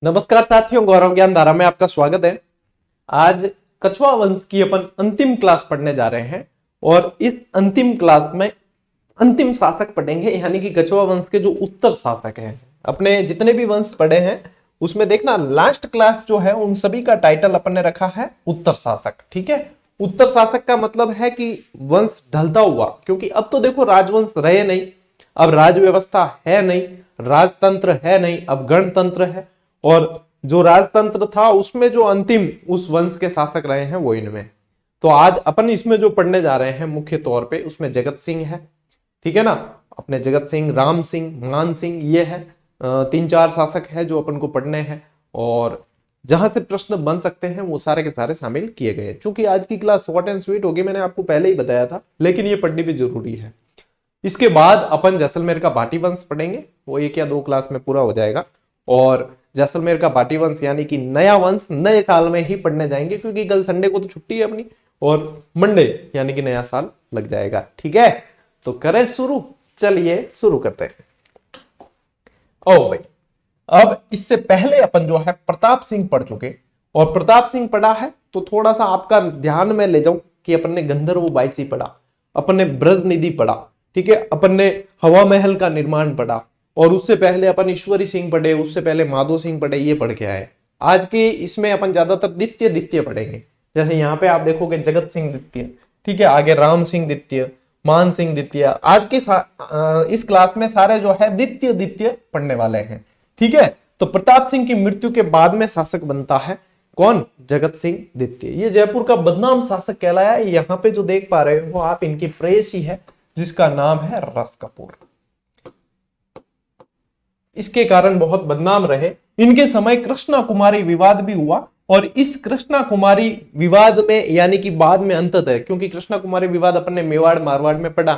नमस्कार साथियों, गौरव ज्ञान धारा में आपका स्वागत है। आज कछुआ वंश की अपन अंतिम क्लास पढ़ने जा रहे हैं और इस अंतिम क्लास में अंतिम शासक पढ़ेंगे, यानी कि कछुआ वंश के जो उत्तर शासक हैं। अपने जितने भी वंश पढ़े हैं उसमें देखना लास्ट क्लास जो है उन सभी का टाइटल अपन ने रखा है उत्तर शासक। ठीक है, उत्तर शासक का मतलब है कि वंश ढलता हुआ, क्योंकि अब तो देखो राजवंश रहे नहीं, अब राज व्यवस्था है नहीं, राजतंत्र है नहीं, अब गणतंत्र है। और जो राजतंत्र था उसमें जो अंतिम उस वंश के शासक रहे हैं वो इनमें। तो आज अपन इसमें जो पढ़ने जा रहे हैं मुख्य तौर पे उसमें जगत सिंह है। ठीक है ना, अपने जगत सिंह, राम सिंह, मान सिंह, ये है तीन चार शासक है जो अपन को पढ़ने हैं। और जहां से प्रश्न बन सकते हैं वो सारे के सारे शामिल किए गए हैं। चूंकि आज की क्लास शॉर्ट एंड स्वीट होगी, मैंने आपको पहले ही बताया था, लेकिन ये पढ़नी भी जरूरी है। इसके बाद अपन जैसलमेर का भाटी वंश पढ़ेंगे, वो 1 या 2 क्लास में पूरा हो जाएगा। और जैसलमेर का भाटी वंश यानी कि नया वंश नए साल में ही पढ़ने जाएंगे, क्योंकि कल संडे को तो छुट्टी है अपनी और मंडे यानी कि नया साल लग जाएगा। ठीक है, तो करें शुरू। चलिए शुरू करते हैं। ओ भाई, अब इससे पहले अपन जो है प्रताप सिंह पढ़ चुके, और प्रताप सिंह पढ़ा है तो थोड़ा सा आपका ध्यान में ले जाऊं कि अपन ने गंधर्व बाईसी पढ़ा, अपन ने ब्रज निधि पढ़ा, ठीक है, अपन ने हवा महल का निर्माण पढ़ा, और उससे पहले अपन ईश्वरी सिंह पढ़े, उससे पहले माधो सिंह पढ़े, ये पढ़ के आए। आज के इसमें अपन ज्यादातर द्वितीय द्वितीय पढ़ेंगे। जैसे यहाँ पे आप देखोगे जगत सिंह द्वितीय, ठीक है, आगे राम सिंह द्वितीय, मान सिंह द्वितीय। आज की इस क्लास में सारे जो है द्वितीय द्वितीय पढ़ने वाले हैं। ठीक है, तो प्रताप सिंह की मृत्यु के बाद में शासक बनता है कौन? जगत सिंह द्वितीय। ये जयपुर का बदनाम शासक कहलाया है। यहाँ पे जो देख पा रहे हो आप, इनकी प्रेयसी है जिसका नाम है रस कपूर। इसके कारण बहुत बदनाम रहे। इनके समय कृष्णा कुमारी विवाद भी हुआ, और इस कृष्णा कुमारी विवाद में यानी कि बाद में अंततः, क्योंकि कृष्णा कुमारी विवाद अपन ने मेवाड़ मारवाड़ में पढ़ा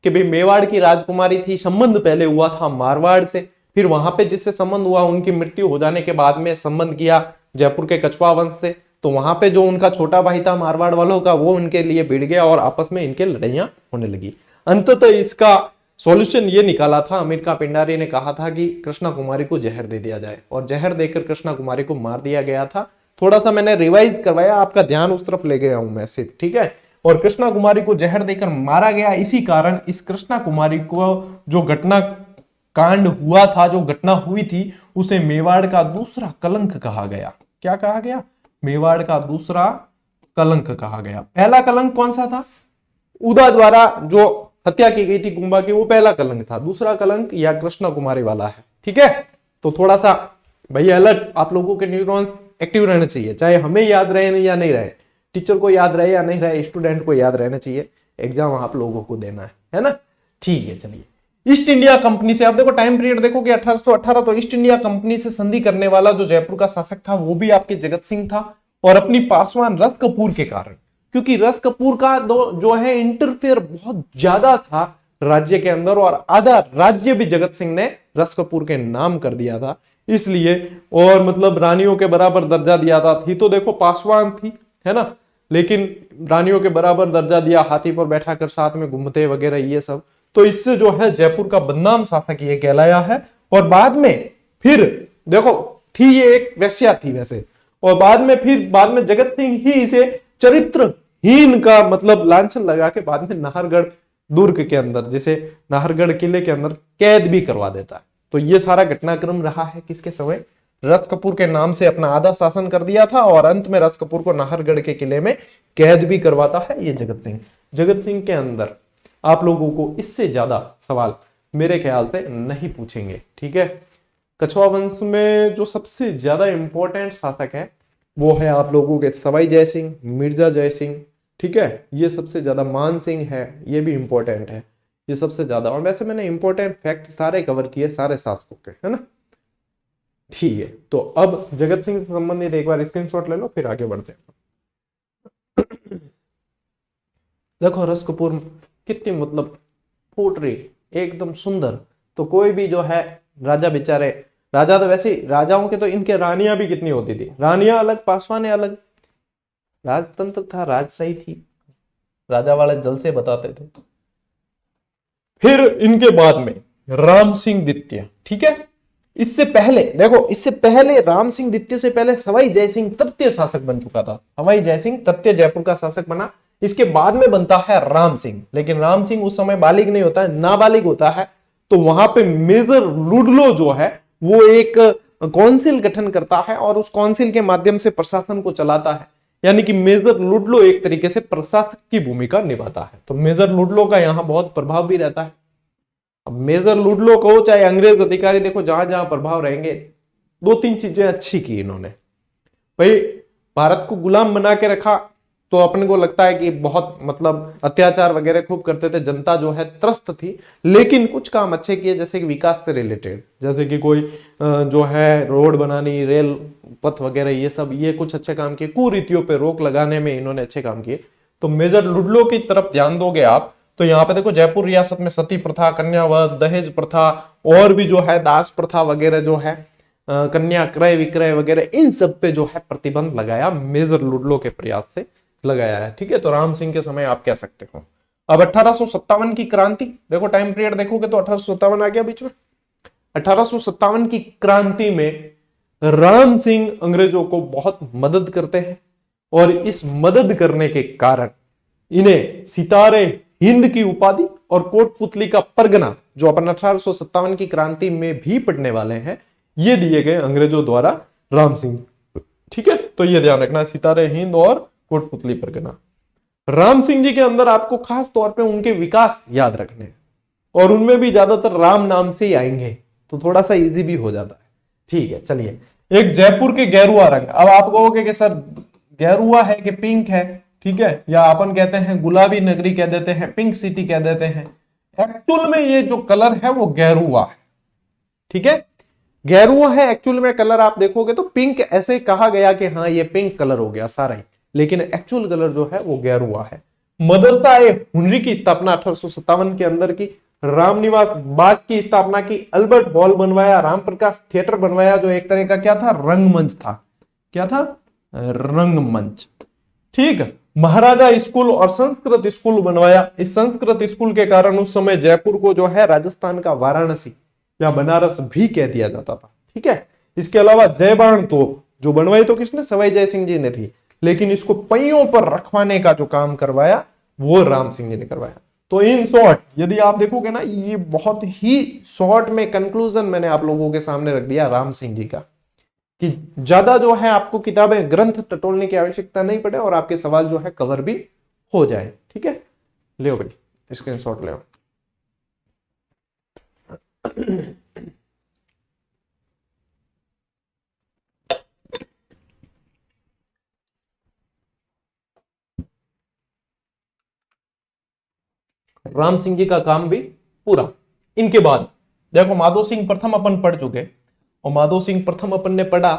कि भाई मेवाड़ की राजकुमारी थी, संबंध पहले हुआ था मारवाड़ से, फिर वहां पे जिससे संबंध हुआ उनकी मृत्यु हो जाने के बाद में संबंध किया जयपुर के कछुआ वंश से। तो वहां पे जो उनका छोटा भाई था मारवाड़ वालों का, वो उनके लिए भिड़ गया और आपस में इनके लड़ाइयां होने लगी। अंततः इसका सॉल्यूशन ये निकाला था, अमीर का पिंडारी ने कहा था कि कृष्णा कुमारी को जहर दे दिया जाए, और जहर देकर कृष्णा कुमारी को मार दिया गया था। थोड़ा सा मैंने रिवाइज करवाया, आपका ध्यान उस तरफ ले गया हूं मैं सिर्फ। ठीक है, और कृष्णा कुमारी को जहर देकर मारा गया। इसी कारण इस कृष्णा कुमारी को जो घटना कांड हुआ था, जो घटना हुई थी, उसे मेवाड़ का दूसरा कलंक कहा गया। क्या कहा गया? मेवाड़ का दूसरा कलंक कहा गया। पहला कलंक कौन सा था? उदा द्वारा जो हत्या की गई थी कुंभा की, वो पहला कलंक था। दूसरा कलंक या कृष्णा कुमारी वाला है। ठीक है, तो थोड़ा सा भैया अलर्ट, आप लोगों के न्यूरॉन्स एक्टिव रहने चाहिए, चाहे हमें याद रहे या नहीं रहे, टीचर को याद रहे या नहीं रहे, स्टूडेंट को याद रहना चाहिए। एग्जाम आप लोगों को देना है ना। ठीक है, चलिए। ईस्ट इंडिया कंपनी से आप देखो, टाइम पीरियड देखो कि 1818, तो ईस्ट इंडिया कंपनी से संधि करने वाला जो जयपुर का शासक था वो भी आपके जगत सिंह था। और अपनी पासवान रस कपूर के कारण, क्योंकि रस कपूर का जो है इंटरफेयर बहुत ज्यादा था राज्य के अंदर, और आधा राज्य भी जगत सिंह ने रस कपूर के नाम कर दिया था, इसलिए। और मतलब रानियों के बराबर दर्जा दिया था। थी तो देखो पासवान थी, है ना, लेकिन रानियों के बराबर दर्जा दिया, हाथी पर बैठा कर साथ में घूमते वगैरह ये सब। तो इससे जो है जयपुर का बदनाम शासक ये कहलाया है। और बाद में फिर देखो, थी ये एक वेश्या थी वैसे, और बाद में जगत सिंह ही इसे चरित्रहीन का मतलब लांछन लगा के बाद में नाहरगढ़ दुर्ग के अंदर, जिसे नाहरगढ़ किले के अंदर कैद भी करवा देता है। तो ये सारा घटनाक्रम रहा है किसके समय? रस कपूर के नाम से अपना आधा शासन कर दिया था, और अंत में रस कपूर को नाहरगढ़ के किले में कैद भी करवाता है ये जगत सिंह। जगत सिंह के अंदर आप लोगों को इससे ज्यादा सवाल मेरे ख्याल से नहीं पूछेंगे। ठीक है, कछुआ वंश में जो सबसे ज्यादा इंपॉर्टेंट शासक है वो है आप लोगों के सवाई जयसिंह, मिर्जा जयसिंह। ठीक है, ये सबसे ज्यादा, मान सिंह है, ये भी इंपॉर्टेंट है, ये सबसे ज्यादा। और वैसे मैंने इंपॉर्टेंट फैक्ट सारे कवर किए, सारे शासकों के, है ना। ठीक है, तो अब जगत सिंह से संबंधित एक बार स्क्रीनशॉट ले लो, फिर आगे बढ़ते हैं। देखो रस कपूर कितनी मतलब फूट रही, एकदम सुंदर। तो कोई भी जो है राजा बेचारे, राजा तो वैसे राजाओं के तो इनके रानियां भी कितनी होती थी, रानियां अलग पासवाने अलग। राजतंत्र था, राजशाही थी, राजा वाले जल से बताते थे। फिर इनके बाद में राम सिंह द्वितीय। ठीक है, इससे पहले देखो, इससे पहले राम सिंह द्वितीय से पहले सवाई जयसिंह तृतीय शासक बन चुका था। सवाई जयसिंह तृतीय जयपुर का शासक बना। इसके बाद में बनता है राम सिंह, लेकिन राम सिंह उस समय बालिग नहीं होता है, नाबालिग होता है। तो वहां पे मेजर लुडलो जो है वो एक काउंसिल गठन करता है और उस काउंसिल के माध्यम से प्रशासन को चलाता है। यानी कि मेजर लुडलो एक तरीके से प्रशासक की भूमिका निभाता है। तो मेजर लुडलो का यहां बहुत प्रभाव भी रहता है। अब मेजर लुडलो को चाहे अंग्रेज अधिकारी, देखो जहां जहां प्रभाव रहेंगे, दो तीन चीजें अच्छी की इन्होंने। भाई भारत को गुलाम बना के रखा, तो अपने को लगता है कि बहुत मतलब अत्याचार वगैरह खूब करते थे, जनता जो है त्रस्त थी, लेकिन कुछ काम अच्छे किए, जैसे कि विकास से रिलेटेड, जैसे कि कोई जो है रोड बनानी, रेल पथ वगैरह, ये सब, ये कुछ अच्छे काम किए। कुरीतियों पे रोक लगाने में इन्होंने अच्छे काम किए। तो मेजर लुडलो की तरफ ध्यान दोगे आप, तो यहाँ पे देखो जयपुर रियासत में सती प्रथा, कन्यावध, दहेज प्रथा और भी जो है दास प्रथा वगैरह जो है, कन्या क्रय विक्रय वगैरह, इन सब पे जो है प्रतिबंध लगाया, मेजर लुडलो के प्रयास से लगाया है। ठीक है, तो राम सिंह के समय आप कह सकते हो। अब 1857 की क्रांति, देखो टाइम पीरियड देखोगे तो 1857 आ गया बीच में। 1857 की क्रांति में राम सिंह अंग्रेजों को बहुत मदद करते हैं और इस मदद करने के कारण इन्हें सितारे हिंद की उपाधि और कोटपुतली का परगना, जो अपन 1857 की क्रांति में भी पढ़ने वाले हैं, ये दिए गए अंग्रेजों द्वारा राम सिंह। ठीक है, तो ये ध्यान रखना, सितारे हिंद और कोटपुतली परगना। राम सिंह जी के अंदर आपको खास तौर पे उनके विकास याद रखने, और उनमें भी ज्यादातर राम नाम से ही आएंगे, तो थोड़ा सा इजी भी हो जाता है। ठीक है, चलिए। एक जयपुर के गेरुआ रंग, अब आप कहोगे कि सर गेरुआ है कि पिंक है, ठीक है, या अपन कहते हैं गुलाबी नगरी कह देते हैं, पिंक सिटी कह देते हैं। एक्चुअल में ये जो कलर है वो गेरुआ है। ठीक है, गेरुआ है एक्चुअल में कलर। आप देखोगे तो पिंक ऐसे कहा गया कि हाँ ये पिंक कलर हो गया सारा ही, लेकिन एक्चुअल कलर जो है वो गेरुआ है। मदरसा ए हुनरी की स्थापना 1857 के अंदर की, रामनिवास बाग की स्थापना की, अल्बर्ट हॉल बनवाया, राम प्रकाश थिएटर बनवाया, जो एक तरह का क्या था, रंगमंच था। क्या था, रंगमंच। ठीक है, महाराजा स्कूल और संस्कृत स्कूल बनवाया। इस संस्कृत स्कूल के कारण उस समय जयपुर को जो है राजस्थान का वाराणसी या बनारस भी कह दिया जाता था। ठीक है, इसके अलावा जयबाण तो जो बनवाई तो किसने, सवाई जय सिंह जी ने थी, लेकिन इसको पहियों पर रखवाने का जो काम करवाया वो राम सिंह जी ने करवाया। तो इन शॉर्ट यदि आप देखोगे ना, ये बहुत ही शॉर्ट में कंक्लूजन मैंने आप लोगों के सामने रख दिया राम सिंह जी का, कि ज्यादा जो है आपको किताबें ग्रंथ टटोलने की आवश्यकता नहीं पड़े और आपके सवाल जो है कवर भी हो जाए। ठीक है, ले भाई स्क्रीनशॉट ले। राम सिंह जी का काम भी पूरा। इनके बाद देखो माधो सिंह प्रथम अपन पढ़ चुके, और माधो सिंह प्रथम अपन ने पढ़ा,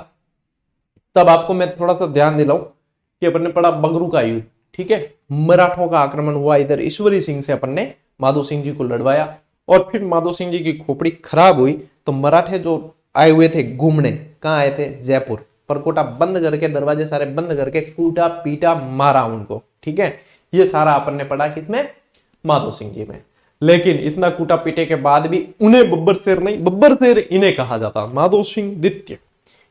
तब आपको मैं थोड़ा सा ध्यान दिलाऊं कि अपन ने पढ़ा बगरू का युद्ध। ठीक है, मराठों का आक्रमण हुआ, इधर ईश्वरी सिंह से अपन ने माधो सिंह जी को लड़वाया, और फिर माधो सिंह जी की खोपड़ी खराब हुई तो मराठे जो आए हुए थे घूमने, कहाँ आए थे, जयपुर, परकोटा बंद करके, दरवाजे सारे बंद करके कूटा पीटा मारा उनको। ठीक है, ये सारा अपन ने पढ़ा किसमें, माधो सिंह जी में। लेकिन इतना कूटा पीटे के बाद भी उन्हें बब्बर शेर नहीं, बब्बर शेर इन्हें कहा जाता, माधो सिंह द्वितीय,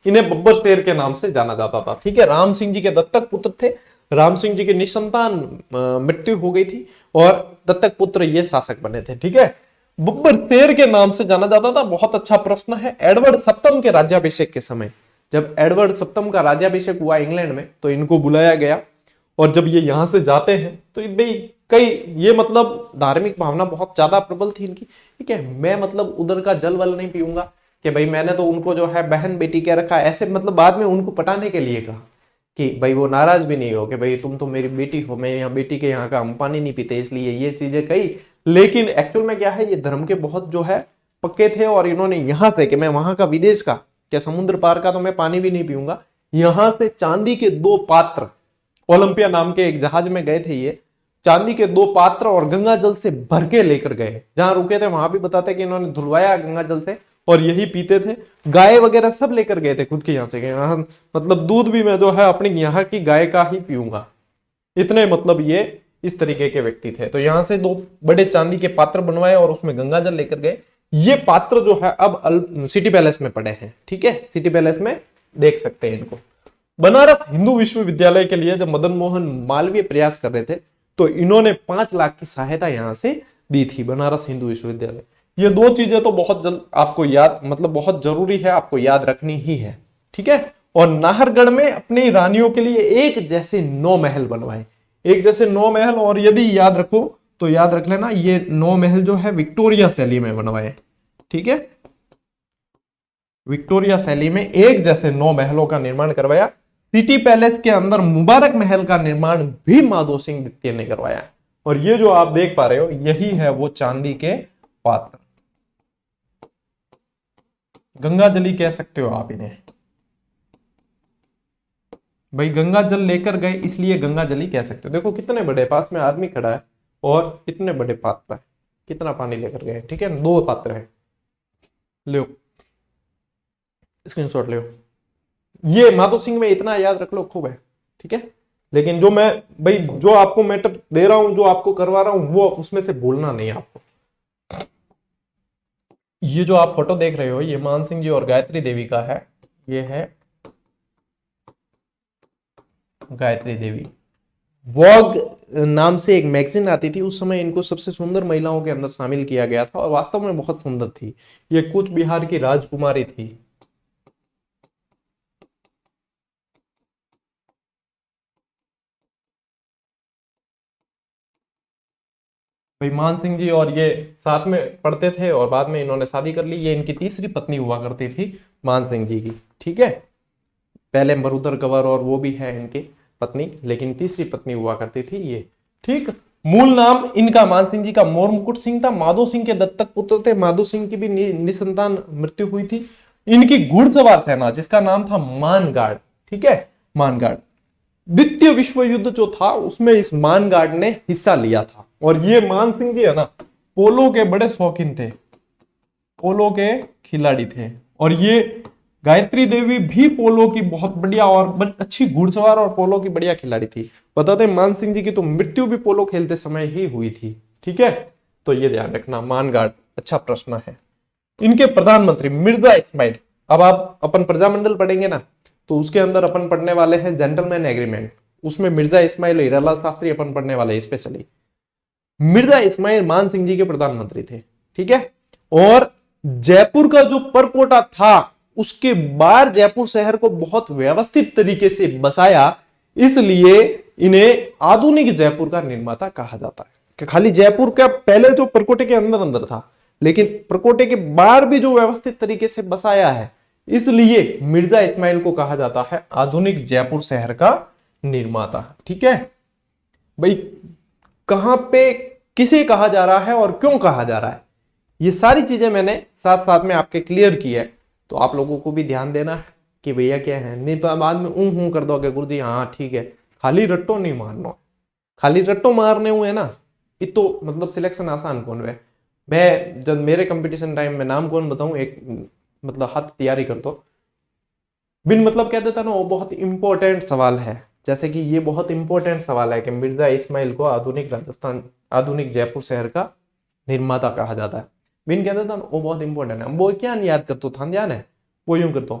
इन्हें बब्बर शेर के नाम से जाना जाता था। ठीक है, राम सिंह जी के दत्तक पुत्र थे, राम सिंह जी की निसंतान मृत्यु हो गई थी और दत्तक पुत्र ये शासक बने थे। ठीक है, बब्बर शेर के नाम से जाना जाता था। बहुत अच्छा प्रश्न है। एडवर्ड सप्तम के राज्याभिषेक के समय, जब एडवर्ड सप्तम का राज्याभिषेक हुआ इंग्लैंड में, तो इनको बुलाया गया, और जब ये यहां से जाते हैं तो भाई कई ये मतलब धार्मिक भावना बहुत ज्यादा प्रबल थी इनकी। ठीक है, मैं मतलब उधर का जल वल नहीं पीऊंगा, कि भाई मैंने तो उनको जो है बहन बेटी कह रखा, ऐसे मतलब बाद में उनको पटाने के लिए कहा कि भाई वो नाराज भी नहीं हो कि भाई तुम तो मेरी बेटी हो, मैं यहाँ बेटी के यहाँ का हम पानी नहीं पीते, इसलिए ये चीजें कही। लेकिन एक्चुअल में क्या है, ये धर्म के बहुत जो है पक्के थे, और इन्होंने यहाँ से कि मैं वहां का विदेश का, क्या समुद्र पार का तो मैं पानी भी नहीं पीऊंगा, यहां से चांदी के 2 पात्र, ओलंपिया नाम के एक जहाज में गए थे ये, चांदी के 2 पात्र और गंगा जल से भर के लेकर गए। जहां रुके थे वहां भी बताते कि इन्होंने धुलवाया गंगा जल से और यही पीते थे। गाय वगैरह सब लेकर गए थे खुद के यहाँ से, यहाँ मतलब दूध भी मैं जो है अपनी यहाँ की गाय का ही पीऊंगा, इतने मतलब ये इस तरीके के व्यक्ति थे। तो यहाँ से 2 बड़े चांदी के पात्र बनवाए और उसमें गंगा जल लेकर गए। ये पात्र जो है अब सिटी पैलेस में पड़े हैं, ठीक है, सिटी पैलेस में देख सकते हैं इनको। बनारस हिंदू विश्वविद्यालय के लिए जब मदन मोहन मालवीय प्रयास कर रहे थे तो इन्होंने 5 लाख की सहायता यहां से दी थी, बनारस हिंदू विश्वविद्यालय। ये 2 चीजें तो बहुत जल्द आपको याद, मतलब बहुत जरूरी है, आपको याद रखनी ही है, ठीक है। और नाहरगढ़ में अपनी रानियों के लिए एक जैसे 9 महल बनवाए, एक जैसे 9 महल। और यदि याद रखो तो याद रख लेना, ये 9 महल जो है विक्टोरिया शैली में बनवाए, ठीक है, विक्टोरिया शैली में एक जैसे 9 महलों का निर्माण करवाया। सिटी पैलेस के अंदर मुबारक महल का निर्माण भी माधो सिंह द्वितीय ने करवाया। और ये जो आप देख पा रहे हो यही है वो चांदी के पात्र, गंगा जली कह सकते हो आप इन्हें, भाई गंगा जल लेकर गए इसलिए गंगा जली कह सकते हो। देखो कितने बड़े, पास में आदमी खड़ा है और इतने बड़े पात्र है, कितना पानी लेकर गए, ठीक है, 2 पात्र है, लो स्क्रीनशॉट लो। ये माधो सिंह में इतना याद रख लो खूब है, ठीक है। लेकिन जो मैं भाई जो आपको मैटर दे रहा हूं, जो आपको करवा रहा हूं, वो उसमें से भूलना नहीं आपको। ये जो आप फोटो देख रहे हो ये मान सिंह जी और गायत्री देवी का है। ये है गायत्री देवी। वॉग नाम से एक मैगजीन आती थी उस समय, इनको सबसे सुंदर महिलाओं के अंदर शामिल किया गया था और वास्तव में बहुत सुंदर थी। ये कूच बिहार की राजकुमारी थी। भाई मान सिंह जी और ये साथ में पढ़ते थे और बाद में इन्होंने शादी कर ली। ये इनकी तीसरी पत्नी हुआ करती थी मान सिंह जी की, ठीक है। पहले मरुधर कंवर और वो भी है इनकी पत्नी, लेकिन तीसरी पत्नी हुआ करती थी ये, ठीक। मूल नाम इनका मान सिंह जी का मोर मुकुट सिंह था। माधो सिंह के दत्तक पुत्र थे। माधो सिंह की भी निसंतान मृत्यु हुई थी। इनकी घुड़सवार सेना जिसका नाम था मानगाड़, ठीक है, मानगाड़। द्वितीय विश्व युद्ध जो था उसमें इस मानगाड़ ने हिस्सा लिया था। और ये मान सिंह जी है ना, पोलो के बड़े शौकीन थे, पोलो के खिलाड़ी थे। और ये गायत्री देवी भी पोलो की बहुत बढ़िया और अच्छी घुड़सवार और पोलो की बढ़िया खिलाड़ी थी। बताते मान सिंह जी की तो मृत्यु भी पोलो खेलते समय ही हुई थी, ठीक है। तो ये ध्यान रखना, मानगाड़ अच्छा प्रश्न है। इनके प्रधानमंत्री मिर्जा इस्माइल। अब आप अपन प्रजामंडल पढ़ेंगे ना तो उसके अंदर अपन पढ़ने वाले हैं जेंटलमैन एग्रीमेंट, उसमें मिर्जा इस्माइल हीरालाल शास्त्री अपन पढ़ने वाले स्पेशली। मिर्जा इस्माइल मान सिंह जी के प्रधानमंत्री थे, ठीक है। और जयपुर का जो परकोटा था उसके बाहर जयपुर शहर को बहुत व्यवस्थित तरीके से बसाया, इसलिए इन्हें आधुनिक जयपुर का निर्माता कहा जाता है। कि खाली जयपुर का पहले जो परकोटे के अंदर अंदर था, लेकिन परकोटे के बाहर भी जो व्यवस्थित तरीके से बसाया है, इसलिए मिर्जा इस्माइल को कहा जाता है आधुनिक जयपुर शहर का निर्माता, ठीक है। भाई कहां पे किसे कहा जा रहा है और क्यों कहा जा रहा है, ये सारी चीजें मैंने साथ साथ में आपके क्लियर की है। तो आप लोगों को भी ध्यान देना है कि भैया क्या है, नहीं बाद में हूं कर दोगे गुरुजी हाँ ठीक है, खाली रट्टो नहीं मारना। खाली रट्टो मारने हुए ना ये तो मतलब सिलेक्शन आसान कौन है। मैं जब मेरे कंपटीशन टाइम में नाम कौन बताऊं, एक मतलब हाथ तैयारी कर दो, बिन मतलब कह देता ना वो बहुत इंपॉर्टेंट सवाल है। जैसे कि ये बहुत इंपॉर्टेंट सवाल है कि मिर्जा इस्माइल को आधुनिक राजस्थान आधुनिक जयपुर शहर का निर्माता कहा जाता है। बिन कहता था वो बहुत इंपॉर्टेंट है। वो क्या याद करते था, ध्यान है वो यूं करता,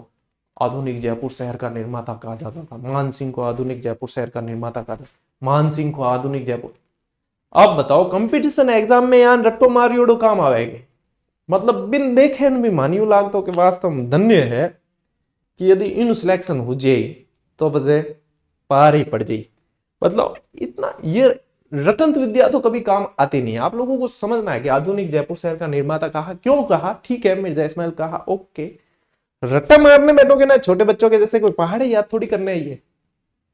आधुनिक जयपुर शहर का निर्माता कहा जाता था। मान सिंह को आधुनिक जयपुर शहर का निर्माता कहा जाता, मान सिंह को आधुनिक जयपुर। अब बताओ कंपटीशन एग्जाम में यहाँ रट्टो मारियोड़ो काम आवेगी, मतलब बिन देखे भी मानियो लागतो कि वास्तव में धन्य है कि यदि इन सिलेक्शन हो जाए तो बजे पार ही पड़ जाए। मतलब इतना ये रटंत विद्या तो कभी काम आती नहीं है। आप लोगों को समझना है कि आधुनिक जयपुर शहर का निर्माता कहा, क्यों कहा, ठीक है मिर्जा इस्माइल कहा, ओके। रट्टा मारने बैठोगे ना छोटे बच्चों के जैसे, कोई पहाड़े याद थोड़ी करने है। ये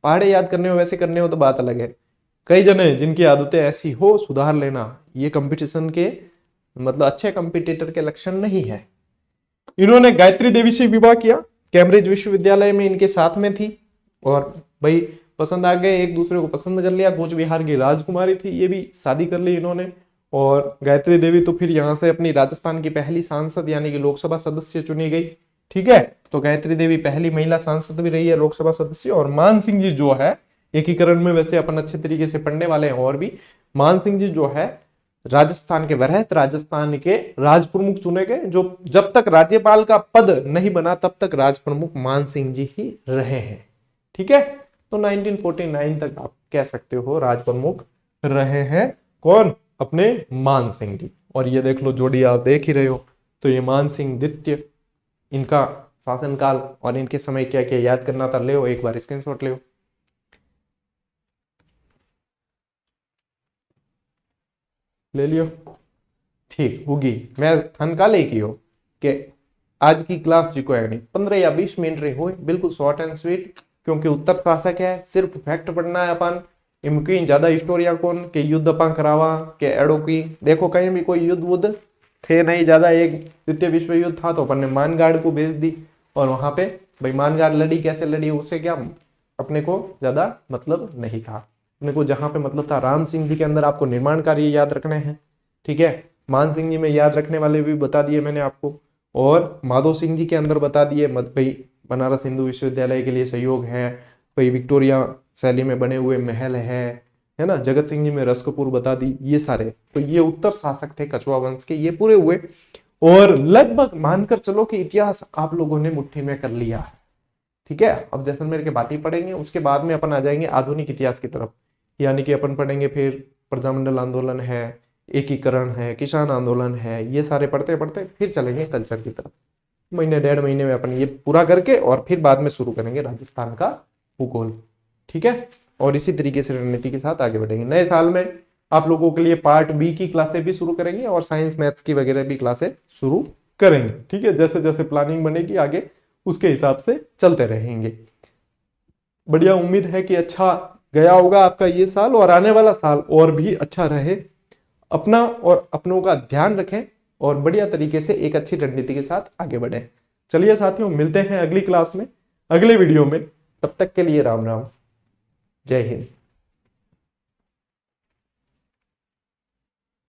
पहाड़े याद करने हो वैसे करने हो तो बात अलग है। कई जने जिनकी आदतें ऐसी हो सुधार लेना, ये कंपटीशन के मतलब अच्छे कंपटीटर के लक्षण नहीं है। इन्होंने गायत्री देवी से विवाह किया, कैम्ब्रिज विश्वविद्यालय में इनके साथ में थी और भाई पसंद आ गए, एक दूसरे को पसंद कर लिया। कूच बिहार की राजकुमारी थी, ये भी शादी कर ली इन्होंने। और गायत्री देवी तो फिर यहाँ से अपनी राजस्थान की पहली सांसद यानी कि लोकसभा सदस्य चुनी गई, ठीक है। तो गायत्री देवी पहली महिला सांसद भी रही है, लोकसभा सदस्य। और मान सिंह जी जो है एकीकरण में वैसे अपन अच्छे तरीके से पढ़ने वाले हैं, और भी मान सिंह जी जो है राजस्थान के वरहत राजस्थान के राज प्रमुख चुने गए, जो जब तक राज्यपाल का पद नहीं बना तब तक राज प्रमुख मान सिंह जी ही रहे हैं। ठीक है, तो 1949 तक आप कह सकते हो राज प्रमुख रहे हैं कौन, अपने मान सिंह जी। और ये देख लो जोड़ी आप देख ही रहे हो, तो ये मान सिंह द्वितीय, इनका शासनकाल और इनके समय क्या क्या याद करना था, ले एक बार स्क्रीनशॉट ले ले लियो। ठीक होगी, मैं थनकाले की हो कि आज की क्लास जी को है नहीं 15 या 20 मिनट रही हो, बिल्कुल शॉर्ट एंड स्वीट, क्योंकि उत्तर शासक है, सिर्फ फैक्ट पढ़ना है अपन। इनकी ज्यादा हिस्टोरिया कौन के युद्ध अपन करावा के एडो की, देखो कहीं भी कोई युद्ध वुद्ध थे नहीं ज्यादा। एक द्वितीय विश्व युद्ध था तो अपन ने मानगाड़ को भेज दी, और वहां पे भाई मानगाड़ लड़ी कैसे लड़ी उससे क्या अपने को ज्यादा मतलब नहीं था। अपने को जहां पे मतलब था राम सिंह जी के अंदर आपको निर्माण कार्य याद रखने हैं। ठीक है, मान सिंह जी में याद रखने वाले भी बता दिए मैंने आपको, और माधो सिंह जी के अंदर बता दिए मत भाई बनारस हिंदू विश्वविद्यालय के लिए सहयोग है, भाई विक्टोरिया शैली में बने हुए महल है ना, जगत सिंह जी में रस कपूर बता दी, ये सारे तो ये उत्तर शासक थे कछुआ वंश के, ये पूरे हुए। और लगभग मानकर चलो कि इतिहास आप लोगों ने मुट्ठी में कर लिया है। ठीक है, अब जैसलमेर के बात ही पढ़ेंगे, उसके बाद में अपन आ जाएंगे आधुनिक इतिहास की तरफ, यानी कि अपन पढ़ेंगे फिर प्रजामंडल आंदोलन है, एकीकरण है, किसान आंदोलन है, ये सारे पढ़ते पढ़ते फिर चलेंगे कल्चर की तरफ। महीने 1.5 महीने में अपन ये पूरा करके और फिर बाद में शुरू करेंगे राजस्थान का भूगोल। ठीक है, और इसी तरीके से रणनीति के साथ आगे बढ़ेंगे। नए साल में आप लोगों के लिए पार्ट बी की क्लासें भी शुरू करेंगे और साइंस मैथ्स की वगैरह भी क्लासें शुरू करेंगे। ठीक है, जैसे जैसे प्लानिंग बनेगी आगे उसके हिसाब से चलते रहेंगे। बढ़िया, उम्मीद है कि अच्छा गया होगा आपका ये साल, और आने वाला साल और भी अच्छा रहे। अपना और अपनों का ध्यान रखें और बढ़िया तरीके से एक अच्छी रणनीति के साथ आगे बढ़ें। चलिए साथियों, मिलते हैं अगली क्लास में, अगले वीडियो में। तब तक के लिए राम राम, जय हिंद।